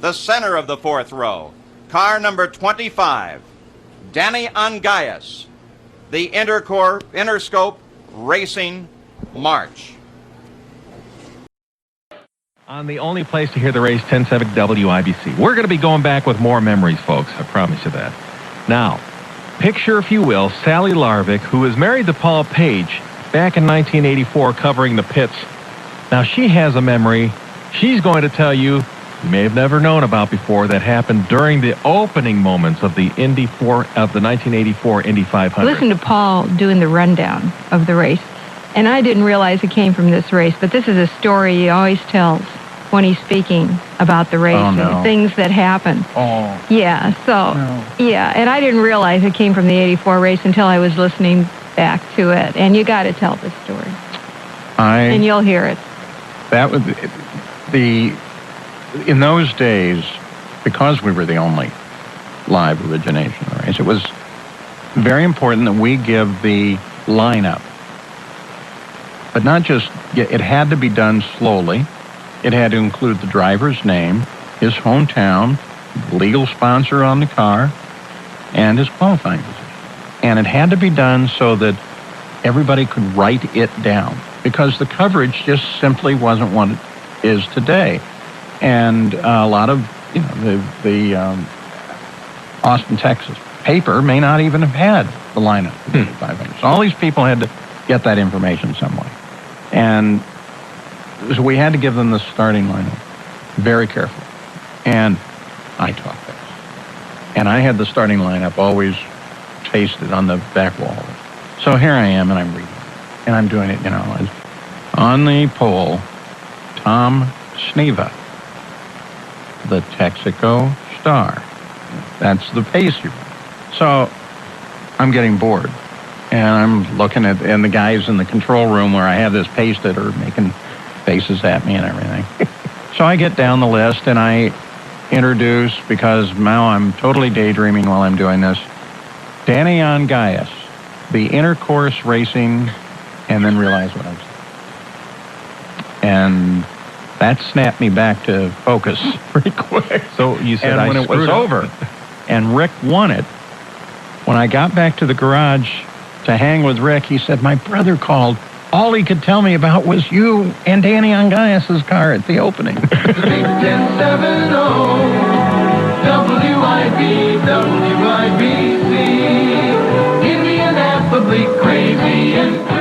the center of the fourth row, car number 25, Danny Ongais, the Interscope Racing March. On the only place to hear the race, 1070 WIBC. We're going to be going back with more memories, folks. I promise you that. Now, picture, if you will, Sally Larvick, who was married to Paul Page back in 1984 covering the pits. Now, she has a memory she's going to tell you may have never known about before that happened during the opening moments of the Indy 4 of the 1984 Indy 500. Listen to Paul doing the rundown of the race. And I didn't realize it came from this race, but this is a story he always tells when he's speaking about the race and the things that happened. Oh. Yeah, so, yeah, and I didn't realize it came from the 84 race until I was listening back to it. And you got to tell this story. And you'll hear it. That was in those days, because we were the only live origination of the race, it was very important that we give the lineup. But not just, it had to be done slowly. It had to include the driver's name, his hometown, the legal sponsor on the car, and his qualifying position. And it had to be done so that everybody could write it down, because the coverage just simply wasn't what it is today. And a lot of, the Austin, Texas paper may not even have had the lineup of the 500. So all these people had to get that information some way. And so we had to give them the starting lineup very carefully. And I taught this. And I had the starting lineup always pasted on the back wall. So here I am, and I'm reading. And I'm doing it, on the pole, Tom Sneva, the Texaco Star. That's the pacer. So I'm getting bored. And I'm looking at, and the guys in the control room where I have this pasted are making faces at me and everything. So I get down the list and I introduce, because now I'm totally daydreaming while I'm doing this, Danny Ongais, the Intercourse Racing, and then realize what I'm saying. And that snapped me back to focus pretty quick. So you said, and when it was over, and Rick won it, when I got back to the garage to hang with Rick, he said, my brother called. All he could tell me about was you and Danny Ongais' car at the opening. 1070 WIBC, Indianapolis, crazy and